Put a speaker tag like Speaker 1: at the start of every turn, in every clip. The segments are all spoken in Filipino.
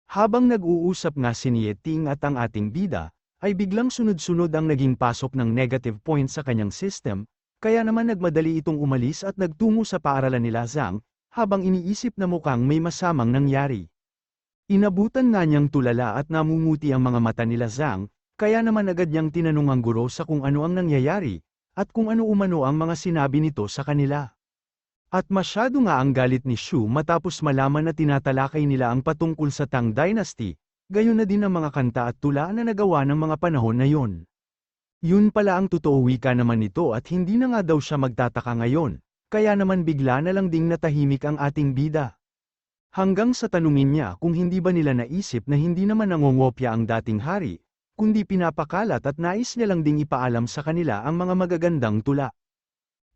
Speaker 1: Habang nag-uusap nga si Nieting at ang ating bida, ay biglang sunod-sunod ang naging pasok ng negative points sa kanyang system, kaya naman nagmadali itong umalis at nagtungo sa paaralan nila Zhang, habang iniisip na mukhang may masamang nangyari. Inabutan nga niyang tulala at namumuti ang mga mata nila Zhang, kaya naman agad niyang tinanong ang guro sa kung ano ang nangyayari, at kung ano umano ang mga sinabi nito sa kanila. At masyado nga ang galit ni Shu matapos malaman na tinatalakay nila ang patungkol sa Tang Dynasty, gayon na din ang mga kanta at tula na nagawa ng mga panahon na yon. Yun pala ang totoo wika naman nito at hindi na nga daw siya magtataka ngayon, kaya naman bigla na lang ding natahimik ang ating bida. Hanggang sa tanungin niya kung hindi ba nila naisip na hindi naman nangongopya ang dating hari, kundi pinapakalat at nais niya lang ding ipaalam sa kanila ang mga magagandang tula.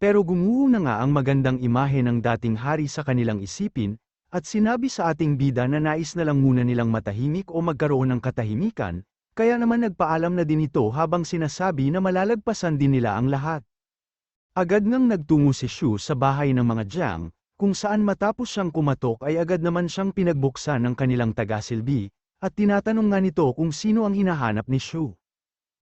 Speaker 1: Pero gumuho na nga ang magandang imahe ng dating hari sa kanilang isipin, at sinabi sa ating bida na nais na lang muna nilang matahimik o magkaroon ng katahimikan, kaya naman nagpaalam na din ito habang sinasabi na malalagpasan din nila ang lahat. Agad ngang nagtungo si Shu sa bahay ng mga Jiang, kung saan matapos siyang kumatok ay agad naman siyang pinagbuksan ng kanilang tagasilbi, at tinatanong nga nito kung sino ang hinahanap ni Shu.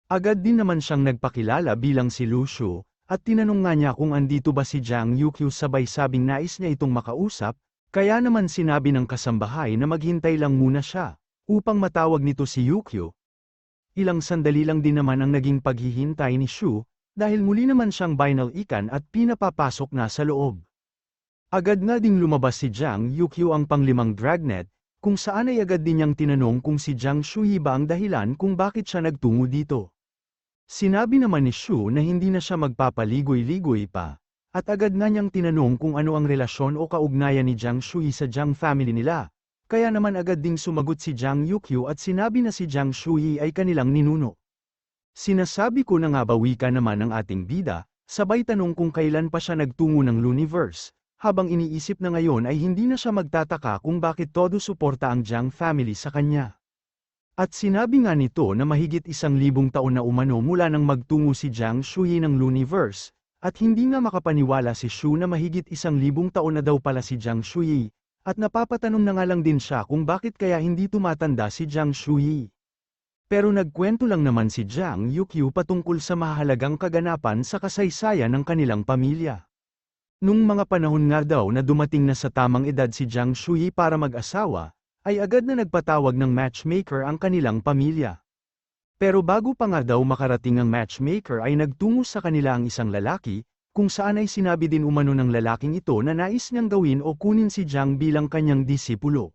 Speaker 1: Agad din naman siyang nagpakilala bilang si Lu Shu, at tinanong nga niya kung andito ba si Jiang Yukyu sabay sabing nais niya itong makausap, kaya naman sinabi ng kasambahay na maghintay lang muna siya, upang matawag nito si Yukyu. Ilang sandali lang din naman ang naging paghihintay ni Shu, dahil muli naman siyang binalikan at pinapapasok na sa loob. Agad nga ding lumabas si Jiang Yukyu ang panglimang dragnet, kung saan ay agad din niyang tinanong kung si Jiang Shuyi ba ang dahilan kung bakit siya nagtungo dito. Sinabi naman ni Shu na hindi na siya magpapaligoy-ligoy pa, at agad nga niyang tinanong kung ano ang relasyon o kaugnayan ni Jiang Shuyi sa Jiang family nila, kaya naman agad ding sumagot si Jiang Yukyu at sinabi na si Jiang Shuyi ay kanilang ninuno. Sinasabi ko na nga ba wika naman ng ating bida, sabay tanong kung kailan pa siya nagtungo ng Luniverse, habang iniisip na ngayon ay hindi na siya magtataka kung bakit todo suporta ang Jiang family sa kanya. At sinabi nga nito na mahigit 1,000 taon na umano mula nang magtungo si Jiang Shuyi ng Luniverse, at hindi nga makapaniwala si Shu na mahigit 1,000 taon na daw pala si Jiang Shuyi, at napapatanong na nga lang din siya kung bakit kaya hindi tumatanda si Jiang Shuyi. Pero nagkwento lang naman si Jiang Yukyu patungkol sa mahalagang kaganapan sa kasaysayan ng kanilang pamilya. Nung mga panahon nga daw na dumating na sa tamang edad si Jiang Shuyi para mag-asawa, ay agad na nagpatawag ng matchmaker ang kanilang pamilya. Pero bago pa nga daw makarating ang matchmaker ay nagtungo sa kanila ang isang lalaki, kung saan ay sinabi din umano ng lalaking ito na nais niyang gawin o kunin si Jiang bilang kanyang disipulo.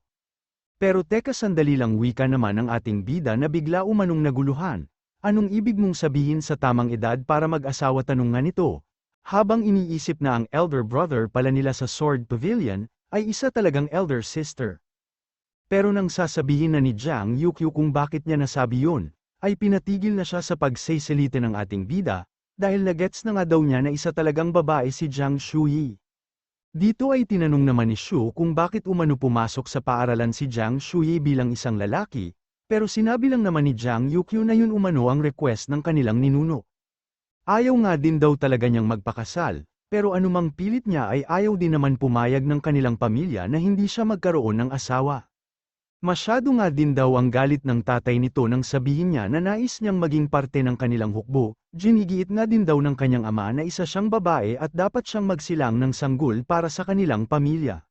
Speaker 1: Pero teka sandali lang wika naman ang ating bida na bigla umanong naguluhan, anong ibig mong sabihin sa tamang edad para mag-asawa tanong nga nito, habang iniisip na ang elder brother pala nila sa Sword Pavilion, ay isa talagang elder sister. Pero nang sasabihin na ni Jiang Yukyu kung bakit niya nasabi yun, ay pinatigil na siya sa pagsaysalita ng ating bida, dahil nagets na nga daw niya na isa talagang babae si Jiang Shuyi. Dito ay tinanong naman ni Shu kung bakit umano pumasok sa paaralan si Jiang Shuyi bilang isang lalaki, pero sinabi lang naman ni Jiang Yukyu na yun umano ang request ng kanilang ninuno. Ayaw nga din daw talaga niyang magpakasal, pero anumang pilit niya ay ayaw din naman pumayag ng kanilang pamilya na hindi siya magkaroon ng asawa. Masyado nga din daw ang galit ng tatay nito nang sabihin niya na nais niyang maging parte ng kanilang hukbo, ginigiit nga din daw ng kanyang ama na isa siyang babae at dapat siyang magsilang ng sanggol para sa kanilang pamilya.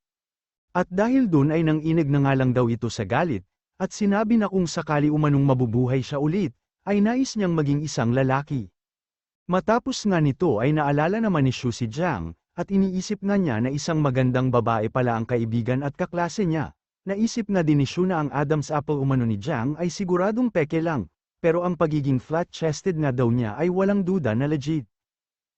Speaker 1: At dahil dun ay nanginig na nga lang daw ito sa galit, at sinabi na kung sakali umanong mabubuhay siya ulit, ay nais niyang maging isang lalaki. Matapos nga nito ay naalala naman ni Shu si Jiang, at iniisip nga niya na isang magandang babae pala ang kaibigan at kaklase niya. Naisip nga din ni Shu na ang Adam's apple umano ni Jiang ay siguradong peke lang, pero ang pagiging flat-chested nga daw niya ay walang duda na legit.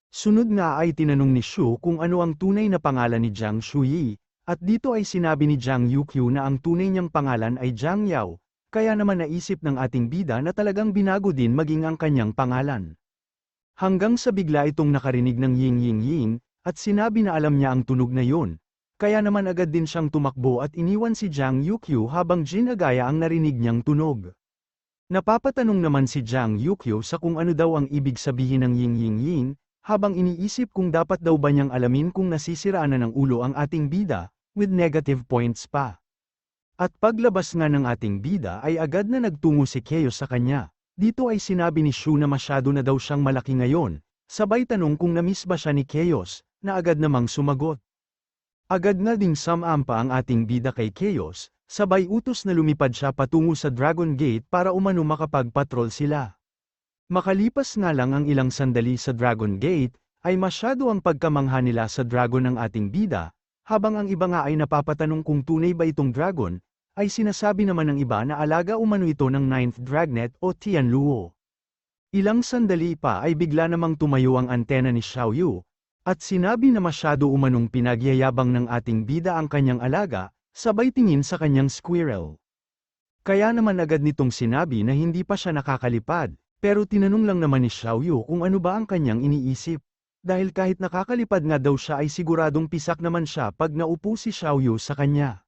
Speaker 1: Sunod nga ay tinanong ni Shu kung ano ang tunay na pangalan ni Jiang Shuyi, at dito ay sinabi ni Jiang Yukyu na ang tunay niyang pangalan ay Jiang Yao, kaya naman naisip ng ating bida na talagang binago din maging ang kanyang pangalan. Hanggang sa bigla itong nakarinig ng ying ying ying, at sinabi na alam niya ang tunog na yun. Kaya naman agad din siyang tumakbo at iniwan si Jiang Yukyu habang ginagaya ang narinig niyang tunog. Napapatanong naman si Jiang Yukyu sa kung ano daw ang ibig sabihin ng ying ying ying, habang iniisip kung dapat daw ba niyang alamin kung nasisiraan na ng ulo ang ating bida, with negative points pa. At paglabas nga ng ating bida ay agad na nagtungo si Chaos sa kanya. Dito ay sinabi ni Shu na masyado na daw siyang malaki ngayon, sabay tanong kung namiss ba siya ni Chaos, na agad namang sumagot. Agad na ding sumampa ang ating bida kay Chaos, sabay utos na lumipad siya patungo sa Dragon Gate para umano makapag-patrol sila. Makalipas nga lang ang ilang sandali sa Dragon Gate, ay masyado ang pagkamangha nila sa dragon ng ating bida, habang ang iba nga ay napapatanong kung tunay ba itong dragon, ay sinasabi naman ng iba na alaga umano ito ng 9th Dragnet o Tianluo. Ilang sandali pa ay bigla namang tumayo ang antena ni Xiaoyu, at sinabi na masyado umanong pinagyayabang ng ating bida ang kanyang alaga, sabay tingin sa kanyang squirrel. Kaya naman agad nitong sinabi na hindi pa siya nakakalipad, pero tinanong lang naman ni Xiaoyu kung ano ba ang kanyang iniisip. Dahil kahit nakakalipad nga daw siya ay siguradong pisak naman siya pag naupo si Xiaoyu sa kanya.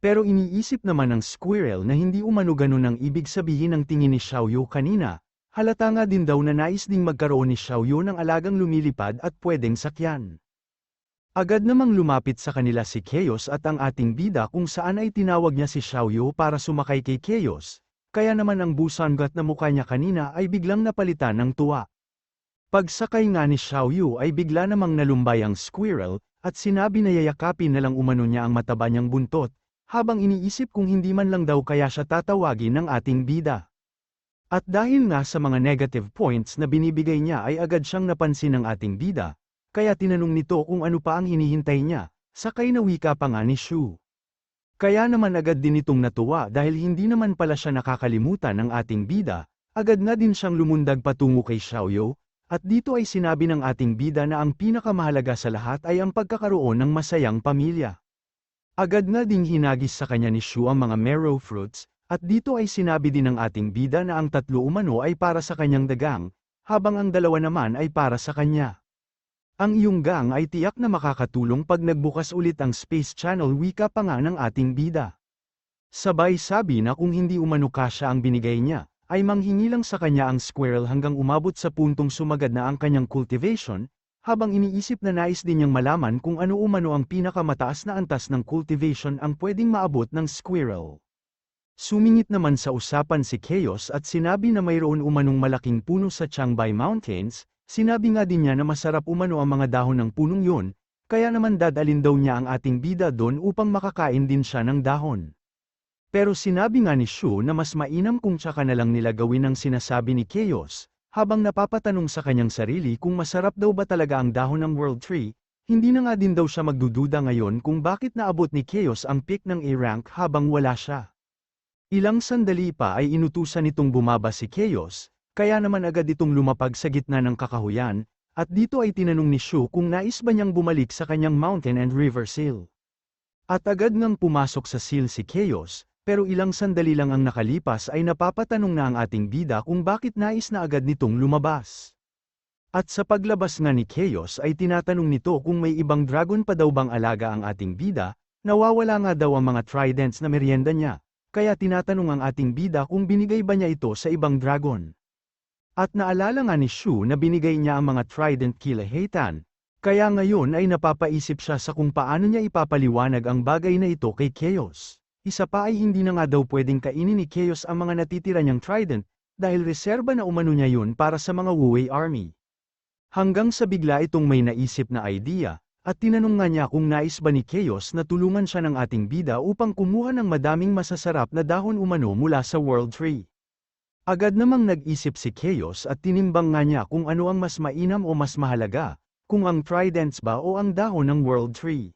Speaker 1: Pero iniisip naman ng squirrel na hindi umano ganun ang ibig sabihin ng tingin ni Xiaoyu kanina, halata nga din daw na nais ding magkaroon ni Xiaoyu ng alagang lumilipad at pwedeng sakyan. Agad namang lumapit sa kanila si Chaos at ang ating bida kung saan ay tinawag niya si Xiaoyu para sumakay kay Chaos, kaya naman ang busangat na mukha niya kanina ay biglang napalitan ng tuwa. Pagsakay nga ni Xiaoyu ay bigla namang nalumbay ang squirrel, at sinabi na yayakapin na lang umano niya ang mataba niyang buntot, habang iniisip kung hindi man lang daw kaya siya tatawagin ng ating bida. At dahil nga sa mga negative points na binibigay niya ay agad siyang napansin ng ating bida, kaya tinanong nito kung ano pa ang hinihintay niya, sakay na wika pa nga ni Shu. Kaya naman agad din itong natuwa dahil hindi naman pala siya nakakalimutan ng ating bida, agad na din siyang lumundag patungo kay Xiaoyu. At dito ay sinabi ng ating bida na ang pinakamahalaga sa lahat ay ang pagkakaroon ng masayang pamilya. Agad na ding hinagis sa kanya ni Shu ang mga marrow fruits, at dito ay sinabi din ng ating bida na ang 3 umano ay para sa kanyang dagang, habang ang 2 naman ay para sa kanya. Ang iyong gang ay tiyak na makakatulong pag nagbukas ulit ang Space Channel, wika pa nga ng ating bida. Sabay sabi na kung hindi umano kasya ang binigay niya, ay manghingi lang sa kanya ang squirrel hanggang umabot sa puntong sumagad na ang kanyang cultivation, habang iniisip na nais din niyang malaman kung ano umano ang pinakamataas na antas ng cultivation ang pwedeng maabot ng squirrel. Sumingit naman sa usapan si Chaos at sinabi na mayroon umanong malaking puno sa Changbei Mountains, sinabi nga din niya na masarap umano ang mga dahon ng punong yun, kaya naman dadalin daw niya ang ating bida doon upang makakain din siya ng dahon. Pero sinabi nga ni Shu na mas mainam kung tsaka na lang nila gawin ang sinasabi ni Chaos, habang napapatanong sa kanyang sarili kung masarap daw ba talaga ang dahon ng World Tree, hindi na nga din daw siya magdududa ngayon kung bakit naabot ni Chaos ang pick ng A-rank habang wala siya. Ilang sandali pa ay inutusan nitong bumaba si Chaos, kaya naman agad itong lumapag sa gitna ng kakahuyan, at dito ay tinanong ni Shu kung nais ba niyang bumalik sa kanyang mountain and river seal. At agad ngang pumasok sa seal si Chaos, pero ilang sandali lang ang nakalipas ay napapatanong na ang ating bida kung bakit nais na agad nitong lumabas. At sa paglabas nga ni Chaos ay tinatanong nito kung may ibang dragon pa daw bang alaga ang ating bida, nawawala nga daw ang mga tridents na merienda niya, kaya tinatanong ang ating bida kung binigay ba niya ito sa ibang dragon. At naalala nga ni Shu na binigay niya ang mga trident kila Heitan, kaya ngayon ay napapaisip siya sa kung paano niya ipapaliwanag ang bagay na ito kay Chaos. Isa pa ay hindi na nga daw pwedeng kainin ni Chaos ang mga natitira niyang trident, dahil reserba na umano niya yun para sa mga Wu-Wei army. Hanggang sa bigla itong may naisip na idea, at tinanong nga niya kung nais ba ni Chaos na tulungan siya ng ating bida upang kumuha ng madaming masasarap na dahon umano mula sa World Tree. Agad namang nag-isip si Chaos at tinimbang nga niya kung ano ang mas mainam o mas mahalaga, kung ang tridents ba o ang dahon ng World Tree.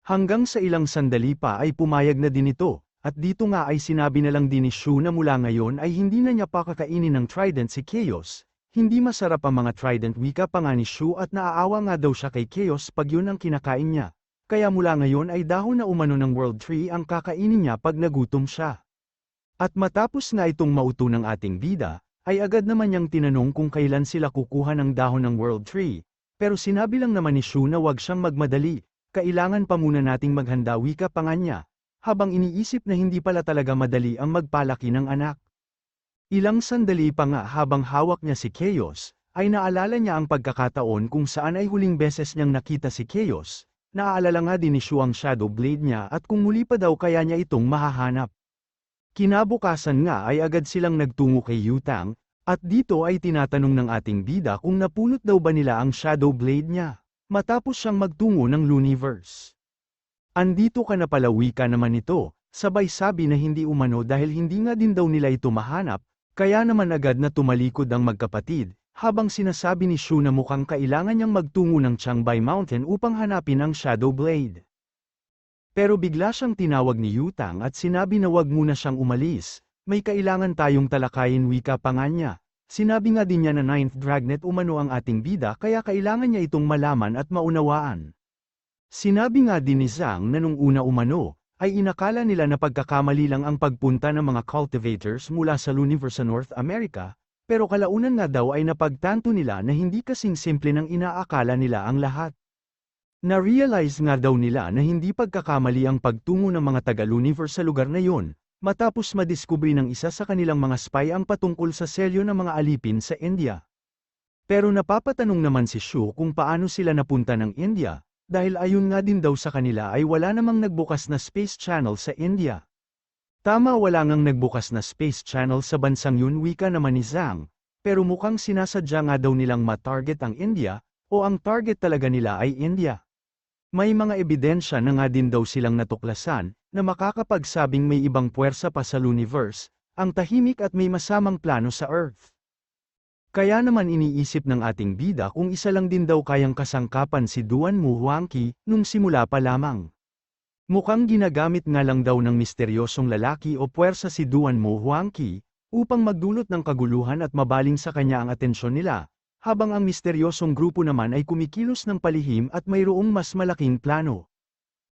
Speaker 1: Hanggang sa ilang sandali pa ay pumayag na din ito, at dito nga ay sinabi na lang din ni Shu na mula ngayon ay hindi na niya pakakainin ng trident si Chaos, hindi masarap ang mga trident, wika pa nga ni Shu, at naaawa nga daw siya kay Chaos pag yun ang kinakain niya, kaya mula ngayon ay dahon na umano ng World Tree ang kakainin niya pag nagutom siya. At matapos nga itong mauto ng ating bida, ay agad naman niyang tinanong kung kailan sila kukuha ng dahon ng World Tree, pero sinabi lang naman ni Shu na wag siyang magmadali. Kailangan pa muna nating maghanda, wika pa nga niya, habang iniisip na hindi pala talaga madali ang magpalaki ng anak. Ilang sandali pa nga habang hawak niya si Chaos, ay naalala niya ang pagkakataon kung saan ay huling beses niyang nakita si Chaos, Naaalala nga din ni Shu ang Shadow Blade niya at kung muli pa daw kaya niya itong mahahanap. Kinabukasan nga ay agad silang nagtungo kay Yutang, at dito ay tinatanong ng ating bida kung napulot daw ba nila ang Shadow Blade niya, matapos siyang magtungo ng Looniverse. Andito ka na pala, wika naman ito, sabay sabi na hindi umano dahil hindi nga din daw nila ito mahanap, kaya naman agad na tumalikod ang magkapatid, habang sinasabi ni Shu na mukhang kailangan niyang magtungo ng Changbai Mountain upang hanapin ang Shadow Blade. Pero bigla siyang tinawag ni Yutang at sinabi na wag muna siyang umalis, may kailangan tayong talakayin, wika pa nga niya. Sinabi nga din niya na 9th Dragnet umano ang ating bida kaya kailangan niya itong malaman at maunawaan. Sinabi nga din ni Zhang na nung una umano, ay inakala nila na pagkakamali lang ang pagpunta ng mga cultivators mula sa Looniverse sa North America, pero kalaunan nga daw ay napagtanto nila na hindi kasing simple ng inaakala nila ang lahat. Na-realize nga daw nila na hindi pagkakamali ang pagtungo ng mga taga-Looniverse sa lugar na yon, matapos madiskubre ng isa sa kanilang mga spy ang patungkol sa selyo ng mga alipin sa India. Pero napapatanong naman si Shu kung paano sila napunta ng India, dahil ayon nga din daw sa kanila ay wala namang nagbukas na space channel sa India. Tama, wala ngang nagbukas na space channel sa bansang yun, wika naman ni Zhang, pero mukhang sinasadya nga daw nilang ma-target ang India, o ang target talaga nila ay India. May mga ebidensya na nga din daw silang natuklasan, na makakapagsabing may ibang puwersa pa sa Looniverse, ang tahimik at may masamang plano sa Earth. Kaya naman iniisip ng ating bida kung isa lang din daw kayang kasangkapan si Duan Mu Huangqi, nung simula pa lamang. Mukhang ginagamit nga lang daw ng misteryosong lalaki o puwersa si Duan Mu Huangqi, upang magdulot ng kaguluhan at mabaling sa kanya ang atensyon nila, habang ang misteryosong grupo naman ay kumikilos ng palihim at mayroong mas malaking plano.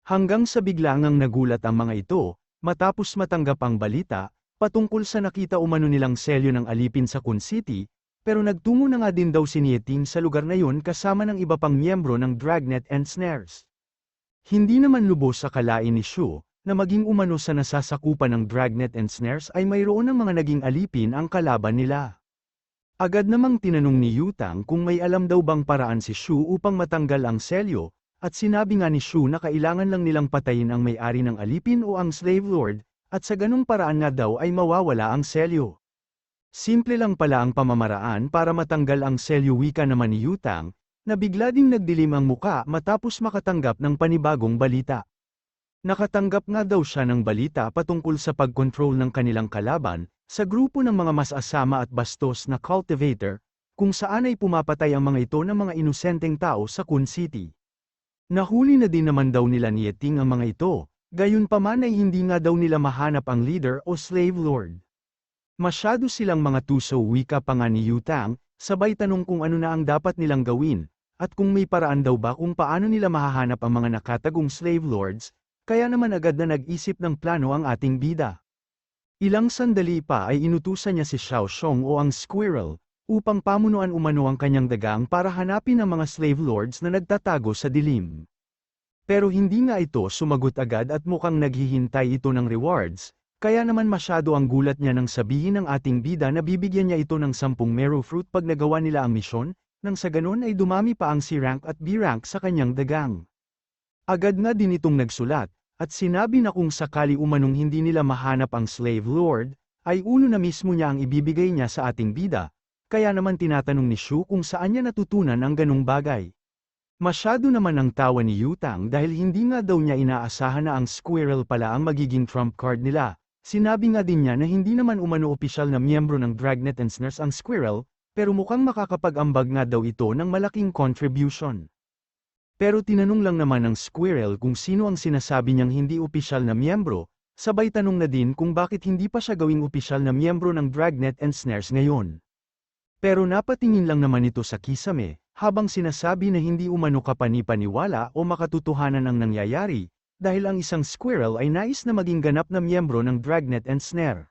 Speaker 1: Hanggang sa biglangang nagulat ang mga ito, matapos matanggap ang balita, patungkol sa nakita umano nilang selyo ng alipin sa Kun City, pero nagtungo na nga din daw si Nieting sa lugar na yun kasama ng iba pang miyembro ng Dragnet and Snares. Hindi naman lubos sa kalain ni Shu, na maging umano sa nasasakupan ng Dragnet and Snares ay mayroon ng mga naging alipin ang kalaban nila. Agad namang tinanong ni Yutang kung may alam daw bang paraan si Shu upang matanggal ang selyo, at sinabi nga ni Shu na kailangan lang nilang patayin ang may-ari ng alipin o ang slave lord, at sa ganung paraan nga daw ay mawawala ang selyo. Simple lang pala ang pamamaraan para matanggal ang selyo, wika naman ni Yutang, na bigla ding nagdilim ang muka matapos makatanggap ng panibagong balita. Nakatanggap nga daw siya ng balita patungkol sa pagkontrol ng kanilang kalaban, sa grupo ng mga mas asama at bastos na cultivator, kung saan ay pumapatay ang mga ito ng mga inosenteng tao sa Kun City. Nahuli na din naman daw nila ni Yeting ang mga ito, gayunpaman ay hindi nga daw nila mahanap ang leader o slave lord. Masyado silang mga tuso, wika pa nga ni Yutang, sabay tanong kung ano na ang dapat nilang gawin, at kung may paraan daw ba kung paano nila mahahanap ang mga nakatagong slave lords, kaya naman agad na nag-isip ng plano ang ating bida. Ilang sandali pa ay inutusan niya si Xiao Xiong o ang Squirrel, upang pamunuan umano ang kanyang dagang para hanapin ang mga slave lords na nagtatago sa dilim. Pero hindi nga ito sumagot agad at mukhang naghihintay ito ng rewards, kaya naman masyado ang gulat niya nang sabihin ng ating bida na bibigyan niya ito ng 10 Meru Fruit pag nagawa nila ang misyon, nang sa ganon ay dumami pa ang C-rank at B-rank sa kanyang dagang. Agad nga din itong nagsulat, at sinabi na kung sakali umanong hindi nila mahanap ang slave lord, ay ulo na mismo niya ang ibibigay niya sa ating bida, kaya naman tinatanong ni Shu kung saan niya natutunan ang ganung bagay. Masyado naman ang tawa ni Yutang dahil hindi nga daw niya inaasahan na ang Squirrel pala ang magiging trump card nila. Sinabi nga din niya na hindi naman umano opisyal na miyembro ng Dragnet and Snares ang Squirrel, pero mukhang makakapag-ambag nga daw ito ng malaking contribution. Pero tinanong lang naman ng Squirrel kung sino ang sinasabi niyang hindi opisyal na miyembro, sabay tanong na din kung bakit hindi pa siya gawing opisyal na miyembro ng Dragnet and Snares ngayon. Pero napatingin lang naman ito sa kisame, habang sinasabi na hindi umano kapani-paniwala o makatotohanan ang nangyayari, dahil ang isang Squirrel ay nais na maging ganap na miyembro ng Dragnet and Snare.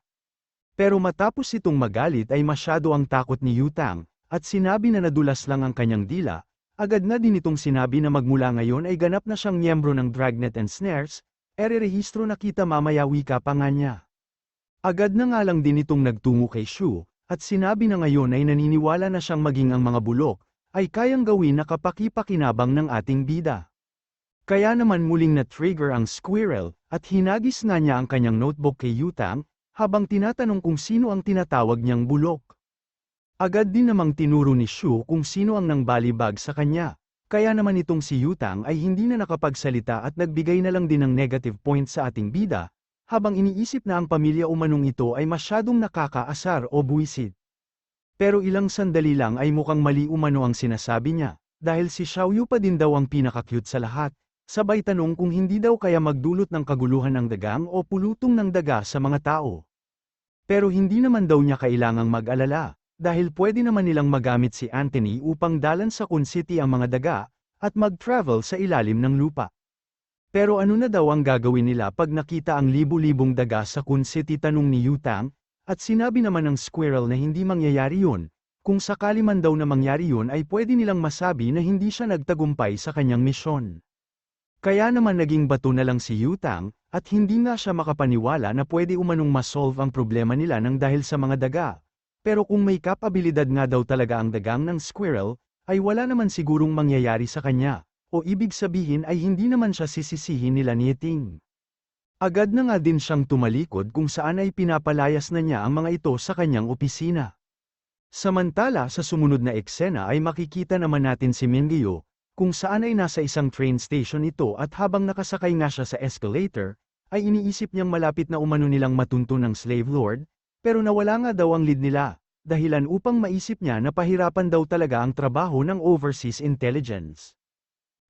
Speaker 1: Pero matapos itong magalit ay masyado ang takot ni Yutang, at sinabi na nadulas lang ang kanyang dila, agad na din itong sinabi na magmula ngayon ay ganap na siyang miyembro ng Dragnet and Snares, ererehistro na kita mamaya, wika pa nga niya. Agad na nga lang din itong nagtungo kay Shu, at sinabi na ngayon ay naniniwala na siyang maging ang mga bulok, ay kayang gawin na kapaki-pakinabang ng ating bida. Kaya naman muling na-trigger ang squirrel, at hinagis nga niya ang kanyang notebook kay Yutang, habang tinatanong kung sino ang tinatawag niyang bulok. Agad din namang tinuro ni Shu kung sino ang nangbalibag sa kanya, kaya naman itong si Yutang ay hindi na nakapagsalita at nagbigay na lang din ng negative point sa ating bida, habang iniisip na ang pamilya umanong ito ay masyadong nakakaasar o buwisit. Pero ilang sandali lang ay mukhang mali umano ang sinasabi niya, dahil si Xiaoyu pa din daw ang pinaka-cute sa lahat. Sabay tanong kung hindi daw kaya magdulot ng kaguluhan ng dagang o pulutong ng daga sa mga tao. Pero hindi naman daw niya kailangang mag-alala, dahil pwede naman nilang magamit si Anthony upang dalan sa Kun City ang mga daga, at mag-travel sa ilalim ng lupa. Pero ano na daw ang gagawin nila pag nakita ang libu-libong daga sa Kun City, tanong ni Yutang, at sinabi naman ng squirrel na hindi mangyayari yun. Kung sakali man daw na mangyari yun ay pwede nilang masabi na hindi siya nagtagumpay sa kanyang misyon. Kaya naman naging bato na lang si Yutang, at hindi nga siya makapaniwala na pwede umanong masolve ang problema nila nang dahil sa mga daga. Pero kung may kapabilidad nga daw talaga ang dagang ng squirrel, ay wala naman sigurong mangyayari sa kanya, o ibig sabihin ay hindi naman siya sisisihin nila ni Ting. Agad na nga din siyang tumalikod kung saan ay pinapalayas na niya ang mga ito sa kanyang opisina. Samantala sa sumunod na eksena ay makikita naman natin si Mingyu, kung saan ay nasa isang train station ito at habang nakasakay nga siya sa escalator, ay iniisip niyang malapit na umano nilang matuntun ng slave lord, pero nawala nga daw ang lead nila, dahilan upang maisip niya na pahirapan daw talaga ang trabaho ng overseas intelligence.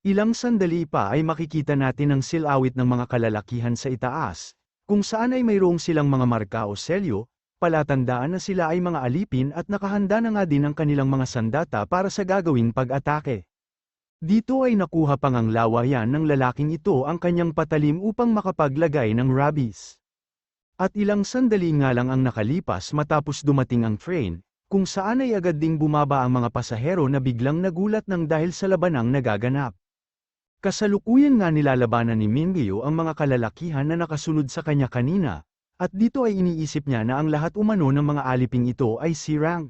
Speaker 1: Ilang sandali pa ay makikita natin ang silawit ng mga kalalakihan sa itaas, kung saan ay mayroong silang mga marka o selyo, palatandaan na sila ay mga alipin at nakahanda na nga din ang kanilang mga sandata para sa gagawing pag-atake. Dito ay nakuha pang ang lawayan ng lalaking ito ang kanyang patalim upang makapaglagay ng rabies. At ilang sandali nga lang ang nakalipas matapos dumating ang train, kung saan ay agad ding bumaba ang mga pasahero na biglang nagulat ng dahil sa labanang nagaganap. Kasalukuyan nga nilalabanan ni Mingyu ang mga kalalakihan na nakasunod sa kanya kanina, at dito ay iniisip niya na ang lahat umano ng mga aliping ito ay si rank.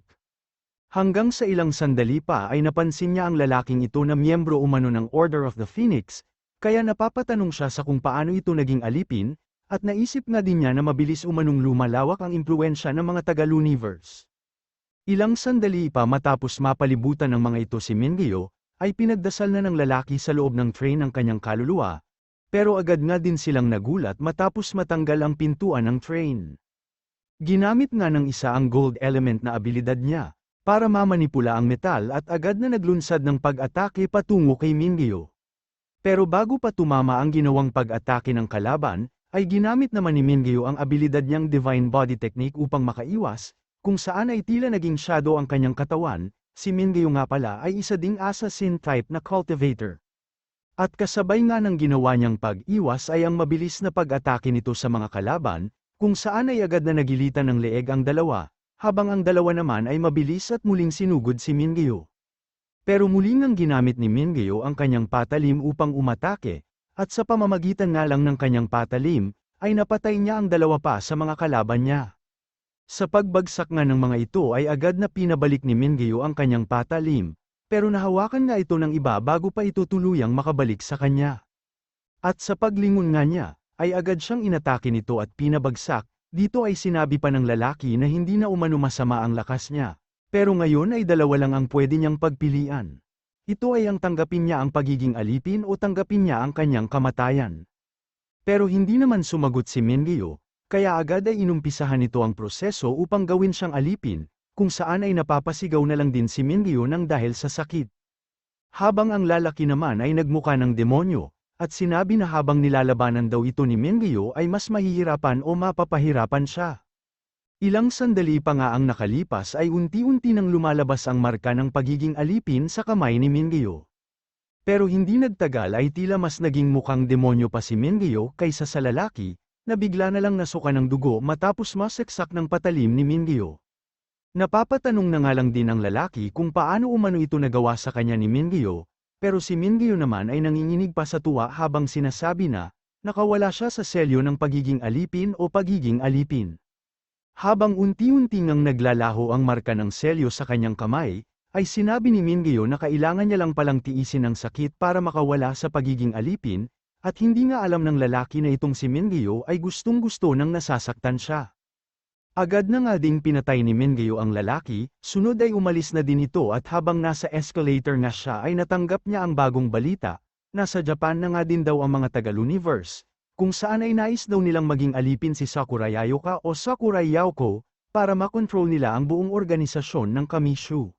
Speaker 1: Hanggang sa ilang sandali pa ay napansin niya ang lalaking ito na miyembro umano ng Order of the Phoenix, kaya napapatanong siya sa kung paano ito naging alipin, at naisip nga din niya na mabilis umanong lumalawak ang impluwensya ng mga taga-Luniverse. Ilang sandali pa matapos mapalibutan ng mga ito si Mingyu, ay pinagdasal na ng lalaki sa loob ng train ang kanyang kaluluwa, pero agad nga din silang nagulat matapos matanggal ang pintuan ng train. Ginamit nga ng isa ang gold element na abilidad niya, para mamanipula ang metal at agad na naglunsad ng pag-atake patungo kay Mingyu. Pero bago pa tumama ang ginawang pag-atake ng kalaban, ay ginamit naman ni Mingyu ang abilidad niyang Divine Body Technique upang makaiwas, kung saan ay tila naging shadow ang kanyang katawan. Si Mingyu nga pala ay isa ding assassin type na cultivator. At kasabay nga ng ginawa niyang pag-iwas ay ang mabilis na pag-atake nito sa mga kalaban, kung saan ay agad na nagilitan ng leeg ang dalawa, habang ang dalawa naman ay mabilis at muling sinugod si Mingyu. Pero muling ang ginamit ni Mingyu ang kanyang patalim upang umatake, at sa pamamagitan nga lang ng kanyang patalim, ay napatay niya ang dalawa pa sa mga kalaban niya. Sa pagbagsak nga ng mga ito ay agad na pinabalik ni Mingyu ang kanyang patalim, pero nahawakan nga ito ng iba bago pa ito tuluyang makabalik sa kanya. At sa paglingon nga niya, ay agad siyang inatake nito at pinabagsak. Dito ay sinabi pa ng lalaki na hindi na umano masama ang lakas niya, pero ngayon ay dalawa lang ang pwede niyang pagpilian. Ito ay ang tanggapin niya ang pagiging alipin o tanggapin niya ang kanyang kamatayan. Pero hindi naman sumagot si Mingyu, kaya agad ay inumpisahan nito ang proseso upang gawin siyang alipin, kung saan ay napapasigaw na lang din si Mingyu nang dahil sa sakit. Habang ang lalaki naman ay nagmukha ng demonyo, at sinabi na habang nilalabanan daw ito ni Mingyu ay mas mahihirapan o mapapahirapan siya. Ilang sandali pa nga ang nakalipas ay unti-unti nang lumalabas ang marka ng pagiging alipin sa kamay ni Mingyu. Pero hindi nagtagal ay tila mas naging mukhang demonyo pa si Mingyu kaysa sa lalaki, na bigla na lang nasuka ng dugo matapos maseksak ng patalim ni Mingyu. Napapatanong na nga lang din ang lalaki kung paano umano ito nagawa sa kanya ni Mingyu, pero si Mingyu naman ay nanginginig pa sa tuwa habang sinasabi na, nakawala siya sa selyo ng pagiging alipin o pagiging alipin. Habang unti-unti ngang naglalaho ang marka ng selyo sa kanyang kamay, ay sinabi ni Mingyo na kailangan niya lang palang tiisin ang sakit para makawala sa pagiging alipin, at hindi nga alam ng lalaki na itong si Mingyo ay gustong-gusto nang nasasaktan siya. Agad na nga ding pinatay ni Mingyo ang lalaki, sunod ay umalis na din ito at habang nasa escalator na siya ay natanggap niya ang bagong balita, nasa Japan na nga din daw ang mga taga-Universe, kung saan ay nais daw nilang maging alipin si Sakurai Ayoka o Sakurai Yauko, para makontrol nila ang buong organisasyon ng Kamishu.